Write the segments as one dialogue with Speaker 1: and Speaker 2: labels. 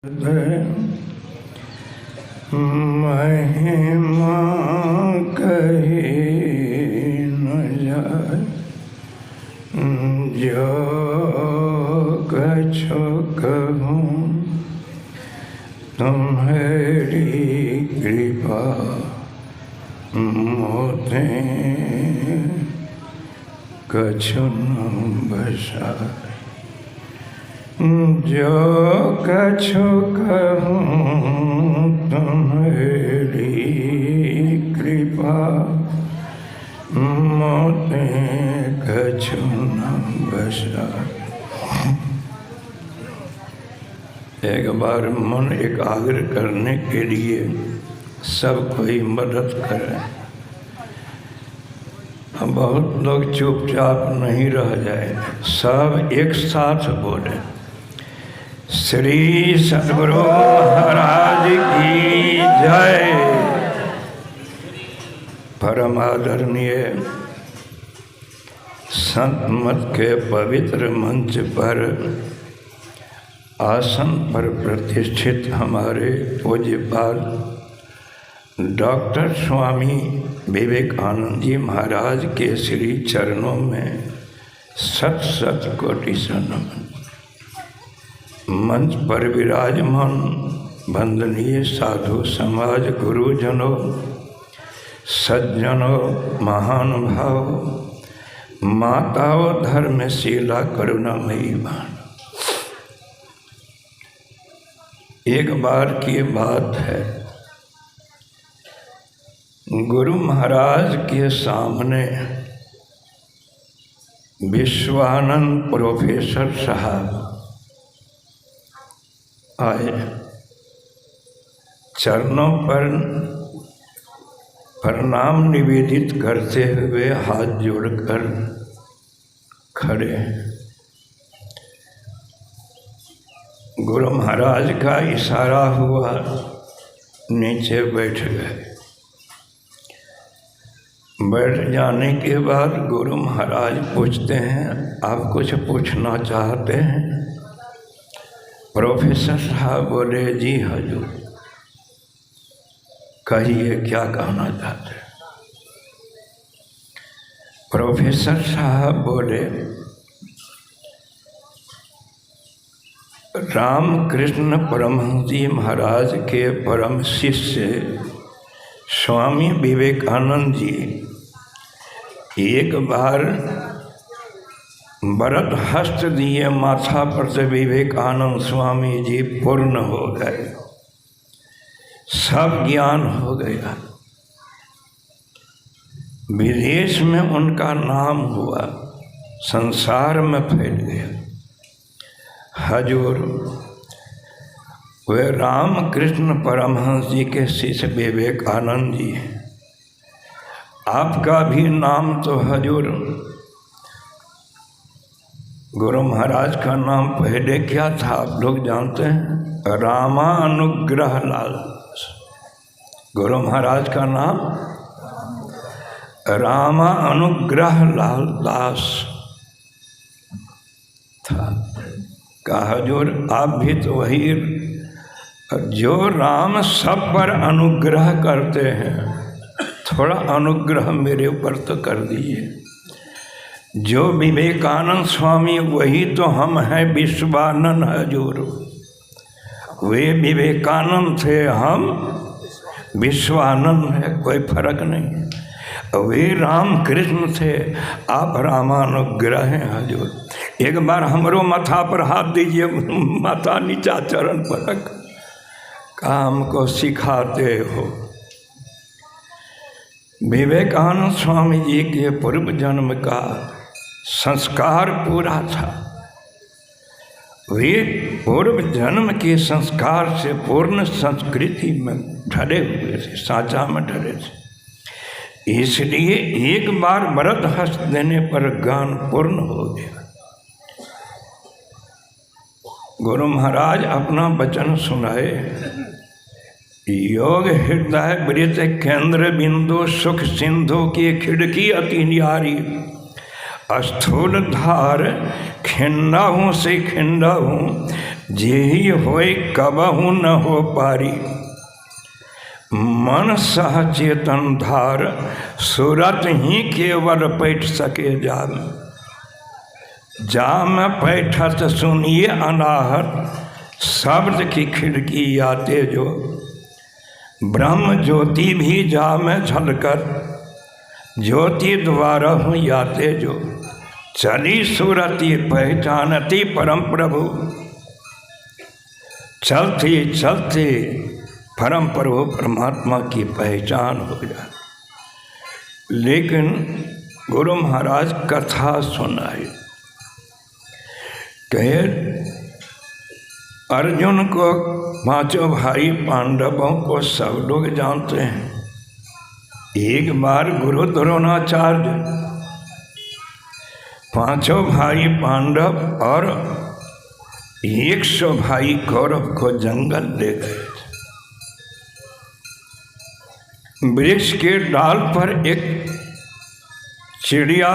Speaker 1: महिमा कही न जाए, जो कछु कहूँ तुम्हारी कृपा मोते कछु न बसाए। जो कछु कहूँ तुम्हारी कृपा मोते कछु न बसाए। एक बार मन एकाग्र करने के लिए सब कोई मदद करे। बहुत लोग चुपचाप नहीं रह जाए, सब एक साथ बोले, श्री सद्गुरु महाराज की जय। परम आदरणीय संत मत के पवित्र मंच पर आसन पर प्रतिष्ठित हमारे पूज्यपाद डॉक्टर स्वामी विवेकानंद जी महाराज के श्री चरणों में सत सत कोटि नमन। मंच पर विराजमान वंदनीय साधु समाज, गुरुजनों, सज्जनों, महान भाव, माताओं, धर्मशीला करुणामयी मान। एक बार की बात है, गुरु महाराज के सामने विश्वानंद प्रोफेसर साहब आए। चरणों पर प्रणाम निवेदित करते हुए हाथ जोड़कर खड़े। गुरु महाराज का इशारा हुआ, नीचे बैठ गए। बैठ जाने के बाद गुरु महाराज पूछते हैं, आप कुछ पूछना चाहते हैं? प्रोफेसर साहब बोले, जी हजूर, कहिए क्या कहना चाहते हैं। प्रोफेसर साहब बोले, रामकृष्ण परमहंस जी महाराज के परम शिष्य स्वामी विवेकानंद जी एक बार वरद हस्त दिए माथा पर, से विवेकानंद स्वामी जी पूर्ण हो गए, सब ज्ञान हो गया। विदेश में उनका नाम हुआ, संसार में फैल गया। हजूर, वे रामकृष्ण परमहंस जी के शिष्य विवेकानंद जी हैं। आपका भी नाम तो हजूर, गुरु महाराज का नाम पहले क्या था आप लोग जानते हैं? रामानुग्रह लाल। गुरु महाराज का नाम रामानुग्रह लाल दास था। कहा हजूर, आप भी तो वही, जो राम सब पर अनुग्रह करते हैं, थोड़ा अनुग्रह मेरे ऊपर तो कर दीजिए। जो विवेकानंद स्वामी वही तो हम हैं विश्वानंद हजूर। वे विवेकानंद थे, हम विश्वानंद है, कोई फर्क नहीं। वे रामकृष्ण थे, आप रामानुग्रह हैं हजूर। एक बार हमरो माथा पर हाथ दीजिए, माथा नीचा चरण पर रख। काम को सिखाते हो। विवेकानंद स्वामी जी के पूर्व जन्म का संस्कार पूरा था। वे पूर्व जन्म के संस्कार से पूर्ण संस्कृति में ढले हुए थे, साचा में ढले थे। इसलिए एक बार वरद हस्त देने पर ज्ञान पूर्ण हो गया। गुरु महाराज अपना वचन सुनाए, योग हृदय वृत केंद्र बिंदु सुख सिंधु की खिड़की अति न्यारी, स्थूल धार खिंडा हूँ से खिंडा हूँ, जेहि होय कबहु न हो पारी, मन सह चेतन धार, सूरत ही केवल पैठ सके जाम। जाम पैठत सुनिए अनाहत, शब्द की खिड़की आते जो। ब्रह्म ज्योति भी जाम झलकर, ज्योति द्वारा हूँ याते जो। चली सूरती पहचानती परम प्रभु, चलते चलते परम प्रभु परमात्मा की पहचान हो जाए। लेकिन गुरु महाराज कथा सुनाई, कहे अर्जुन को पांचों भाई पांडवों को सब लोग जानते हैं। एक बार गुरु द्रोणाचार्य पांचों भाई पांडव और 100 भाई कौरव को जंगल ले गए थे। वृक्ष के डाल पर एक चिड़िया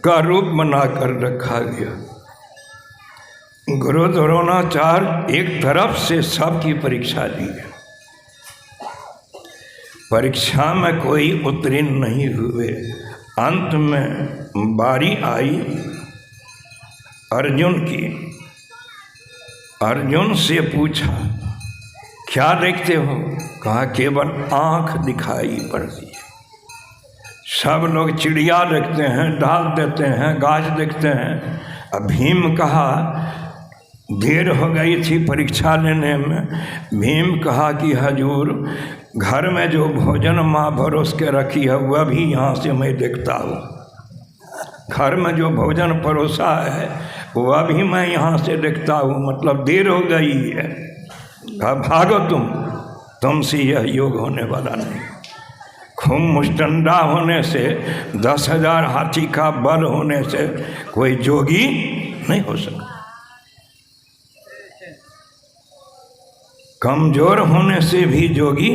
Speaker 1: का रूप बनाकर रखा गया। गुरु द्रोणाचार्य एक तरफ से सबकी परीक्षा ली। परीक्षा में कोई उत्तीर्ण नहीं हुए। अंत में बारी आई अर्जुन की। अर्जुन से पूछा, क्या देखते हो? कहा, केवल आँख दिखाई पड़ती है। सब लोग चिड़िया देखते हैं, डाल देते हैं, गाछ देखते हैं। अब भीम कहा, देर हो गई थी परीक्षा लेने में। भीम कहा कि हजूर, घर में जो भोजन माँ परोस के रखी है वह भी यहाँ से मैं देखता हूँ। घर में जो भोजन परोसा है वह भी मैं यहाँ से देखता हूँ, मतलब देर हो गई है। कहा, भागो तुमसे यह योग होने वाला नहीं। खूब मुष्टंडा होने से, 10,000 हाथी का बल होने से कोई जोगी नहीं हो सकता। कमजोर होने से भी जोगी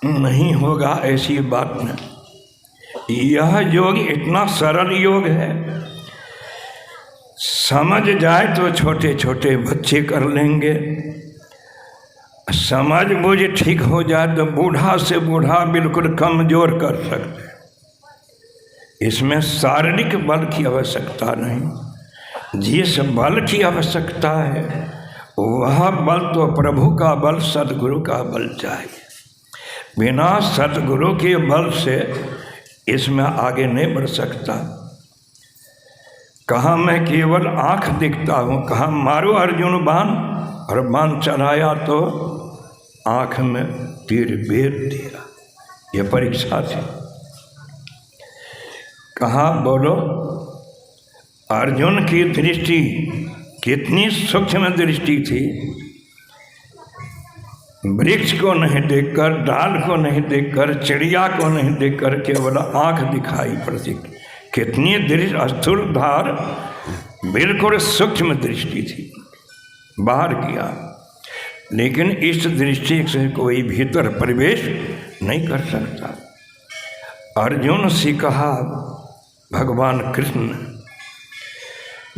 Speaker 1: नहीं होगा, ऐसी बात नहीं। यह योग इतना सरल योग है, समझ जाए तो छोटे छोटे बच्चे कर लेंगे, समझ बुझ ठीक हो जाए तो बूढ़ा से बूढ़ा बिल्कुल कमजोर कर सकते। इसमें शारीरिक बल की आवश्यकता नहीं। जिस बल की आवश्यकता है वह बल तो प्रभु का बल, सद्गुरु का बल चाहिए। बिना सद्गुरु के बल से इसमें आगे नहीं बढ़ सकता। कहा, मैं केवल आँख दिखता हूँ। कहा, मारो अर्जुन बाण, और बाण चलाया तो आँख में तीर बेर दिया। यह परीक्षा थी। कहा, बोलो, अर्जुन की दृष्टि कितनी सूक्ष्म दृष्टि थी। वृक्ष को नहीं देखकर, डाल को नहीं देखकर, चिड़िया को नहीं देखकर केवल आँख दिखाई पड़ती। कितनी दृष्टि स्थूल धार, बिल्कुल सूक्ष्म दृष्टि थी, बाहर किया। लेकिन इस दृष्टि से कोई भीतर प्रवेश नहीं कर सकता। अर्जुन से कहा भगवान कृष्ण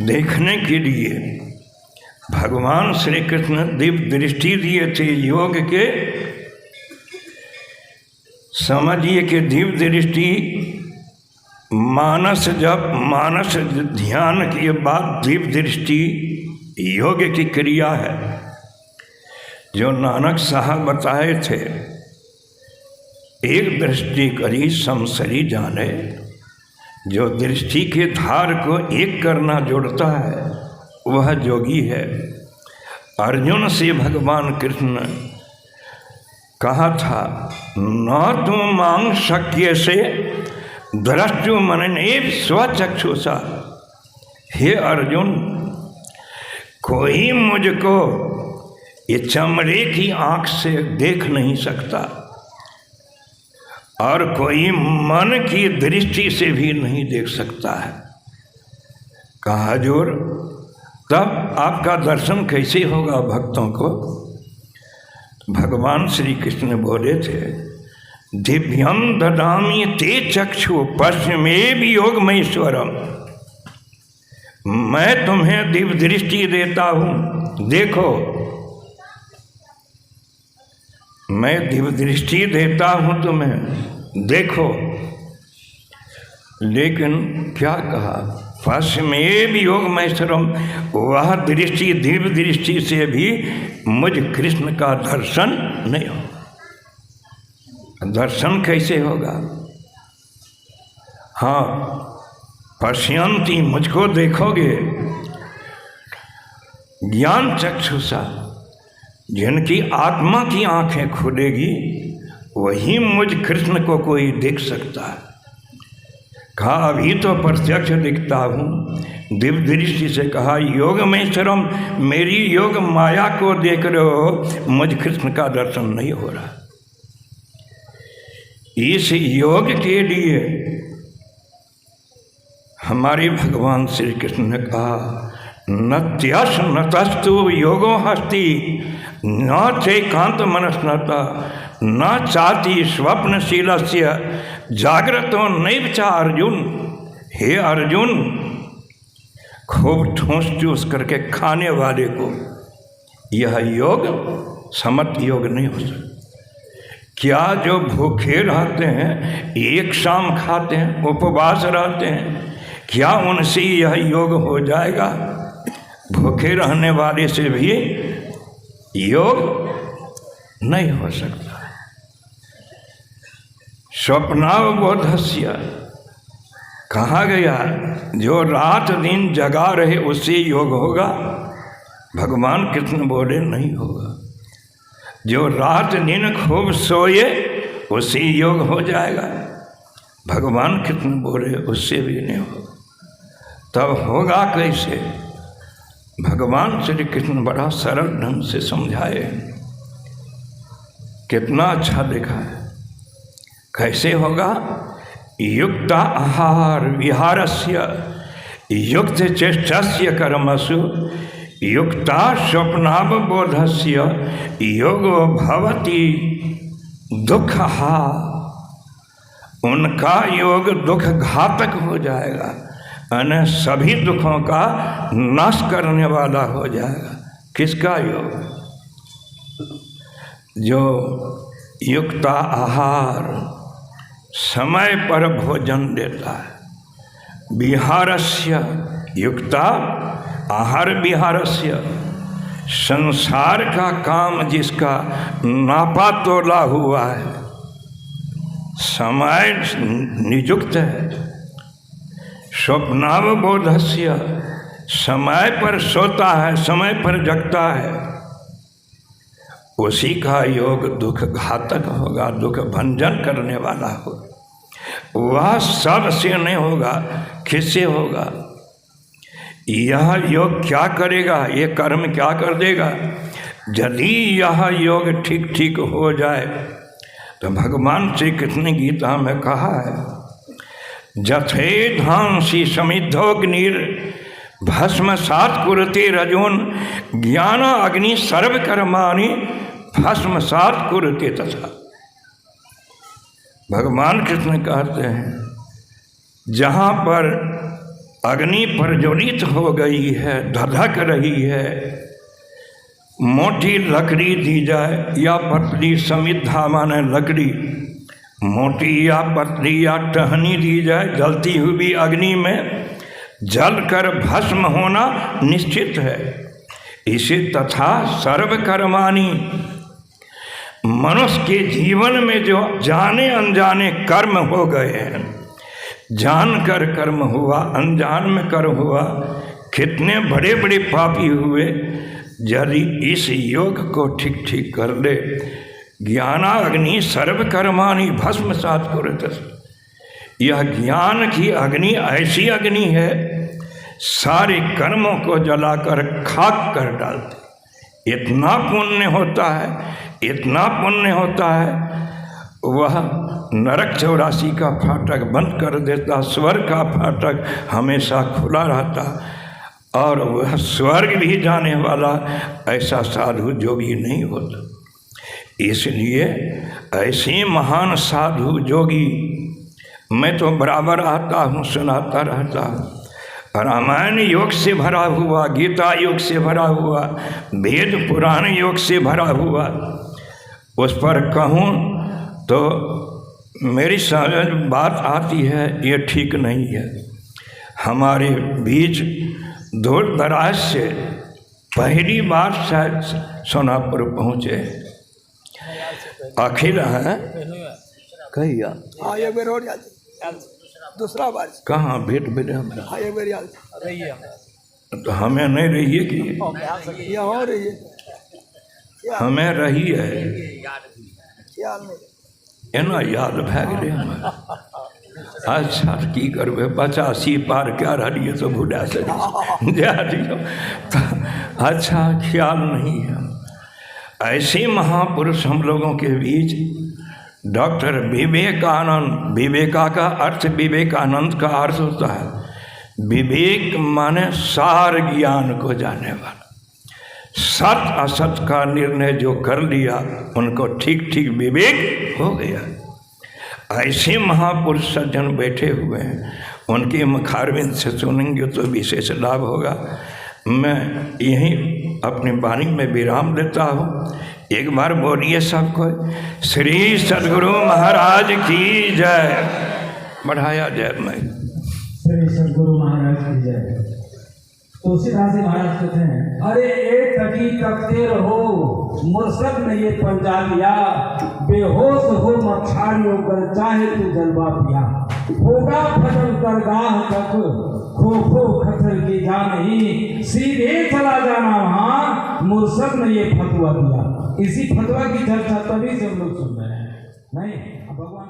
Speaker 1: देखने के लिए। भगवान श्री कृष्ण दिव्य दृष्टि दिए थे योग के। समझिए कि दिव्य दृष्टि मानस, जब मानस ध्यान के बाद दिव्य दृष्टि योग की क्रिया है। जो नानक साहब बताए थे, एक दृष्टि करी समसरी जाने। जो दृष्टि के धार को एक करना जोड़ता है वह जोगी है। अर्जुन से भगवान कृष्ण कहा था, न तुम मांग शक्य से द्रष्टु मननेव स्वचक्षुषा। हे अर्जुन, कोई मुझको ये चमड़े की आँख से देख नहीं सकता और कोई मन की दृष्टि से भी नहीं देख सकता है। कहा, हजूर, तब आपका दर्शन कैसे होगा भक्तों को? भगवान श्री कृष्ण बोले थे, दिव्यम ददामि ते चक्षु पश्चिमेव योगमैश्वरम। मैं तुम्हें दिव्य दृष्टि देता हूँ, देखो मैं दिव्य दृष्टि देता हूँ तुम्हें, देखो। लेकिन क्या कहा, पश्चिमेव योग मैश्वरम, वह दृष्टि दिव्य दृष्टि से भी मुझ कृष्ण का दर्शन नहीं हो। दर्शन कैसे होगा? हाँ, पश्यन्ति, मुझको देखोगे, ज्ञान चक्षुषा, जिनकी आत्मा की आंखें खुलेगी वही मुझ कृष्ण को कोई देख सकता है। कहा अभी तो प्रत्यक्ष दिखता हूँ। दिव्य दृष्टि से कहा योग में शर्म, मेरी योग माया को देख रहे हो, मुझ कृष्ण का दर्शन नहीं हो रहा। इस योग के लिए हमारे भगवान श्री कृष्ण ने कहा नत्यस नतस्तु योगो हस्ति न चैकांत मनस्नता न चाति स्वप्नशीलस्य जागृतो नैव च अर्जुन। हे अर्जुन, खूब ठूस चूस करके खाने वाले को यह योग समर्थ योग नहीं हो सकता। क्या जो भूखे रहते हैं, एक शाम खाते हैं, उपवास रहते हैं, क्या उनसे यह योग हो जाएगा? भूखे रहने वाले से भी योग नहीं हो सकता। स्वप्नावबोधस्य कहा गया, जो रात दिन जगा रहे उससे योग होगा? भगवान कृष्ण बोले नहीं होगा। जो रात दिन खूब सोए उससे योग हो जाएगा? भगवान कृष्ण बोले उससे भी नहीं होगा। तब होगा कैसे? भगवान श्री कृष्ण बड़ा सरल ढंग से समझाए, कितना अच्छा लिखा है। कैसे होगा? युक्त आहार विहारस्य युक्त चेष्टस्य कर्मसु युक्ता स्वप्नावबोधस्य योगो भवति दुःखहा। उनका योग दुख घातक हो जाएगा, यानी सभी दुखों का नाश करने वाला हो जाएगा। किसका योग? जो युक्त आहार, समय पर भोजन देता है। विहारस्य युक्ता आहार विहारस्य, संसार का काम जिसका नापा तोला हुआ है, समय नियुक्त है। स्वप्नावबोधस्य, समय पर सोता है, समय पर जगता है, उसी का योग दुख घातक होगा, दुख भंजन करने वाला होगा। वह सब से नहीं होगा। किससे होगा? यह योग क्या करेगा? ये कर्म क्या कर देगा? यदि यह योग ठीक ठीक हो जाए तो भगवान श्री कृष्ण ने गीता में कहा है, जथे धांसी समिद्धोग्निर भस्मसात कुरुते रजोन ज्ञान अग्नि सर्वकर्माणि भस्मसात कुरुते तथा। भगवान कृष्ण कहते हैं, जहाँ पर अग्नि प्रज्वलित हो गई है, धधक रही है, मोटी लकड़ी दी जाए या पतली, समिद्धा माने लकड़ी, मोटी या पतली या टहनी दी जाए, जलती हुई अग्नि में जलकर भस्म होना निश्चित है। इसे तथा सर्वकर्माणि, मनुष्य के जीवन में जो जाने अनजाने कर्म हो गए हैं, जानकर कर्म हुआ, अनजान में कर्म हुआ, कितने बड़े बड़े पापी हुए, यदि इस योग को ठीक ठीक कर ले, ज्ञानाग्नि सर्वकर्माणि भस्मसात कुरुते। यह ज्ञान की अग्नि ऐसी अग्नि है, सारे कर्मों को जलाकर खाक कर डालती। इतना पुण्य होता है, इतना पुण्य होता है, वह नरक 84 का फाटक बंद कर देता, स्वर्ग का फाटक हमेशा खुला रहता, और वह स्वर्ग भी जाने वाला ऐसा साधु जोगी नहीं होता। इसलिए ऐसे महान साधु जोगी मैं तो बराबर आता हूँ, सुनाता रहता हूँ। रामायण योग से भरा हुआ, गीता योग से भरा हुआ, वेद पुराण योग से भरा हुआ, उस पर कहूँ तो मेरी समझ बात आती है ये ठीक नहीं है। हमारे बीच दूर दराज से पहली बार शायद सोनापुर पहुँचे अखिल हैं कहिया
Speaker 2: हाँ ये बेर और दूसरा बार
Speaker 1: कहाँ भेंट बेटे हमारा
Speaker 2: हाँ ये बेर रही है
Speaker 1: तो हमें नहीं रही है कि
Speaker 2: यहाँ रही है
Speaker 1: हमें रही है
Speaker 2: ख्याल नहीं
Speaker 1: एना याद भै गए हमें। अच्छा की करबे 85 पार क्या रहिए तो भुला से जा दियो अच्छा ख्याल नहीं है। ऐसे महापुरुष हम लोगों के बीच डॉक्टर विवेकानंद, विवेका का अर्थ विवेकानंद का अर्थ होता है विवेक माने सार ज्ञान को जाने वाला, सत असत का निर्णय जो कर लिया उनको ठीक ठीक विवेक हो गया। ऐसे महापुरुष सज्जन बैठे हुए हैं, उनके मुखारविंद से सुनेंगे तो विशेष लाभ होगा। मैं यहीं अपनी वाणी में विराम देता हूँ। एक बार बोलिए सबको श्री सद्गुरु महाराज की जय। बढ़ाया जय मैं
Speaker 3: श्री सद्गुरु महाराज की जय। तुलसीदास जी महाराज कहते हैं, अरे एक तकी तकते रहो मुर्शद ने ये पंजा लिया, बेहोश हो मच्छारियों कर चाहे तो जलवा पिया, होगा फजल दरगाह तक खो खो खतर की जा नहीं, सीधे चला जाना वहाँ मुर्शद ने ये फतवा दिया। इसी फतवा की चर्चा तभी से हम लोग सुन रहे हैं। नहीं भगवान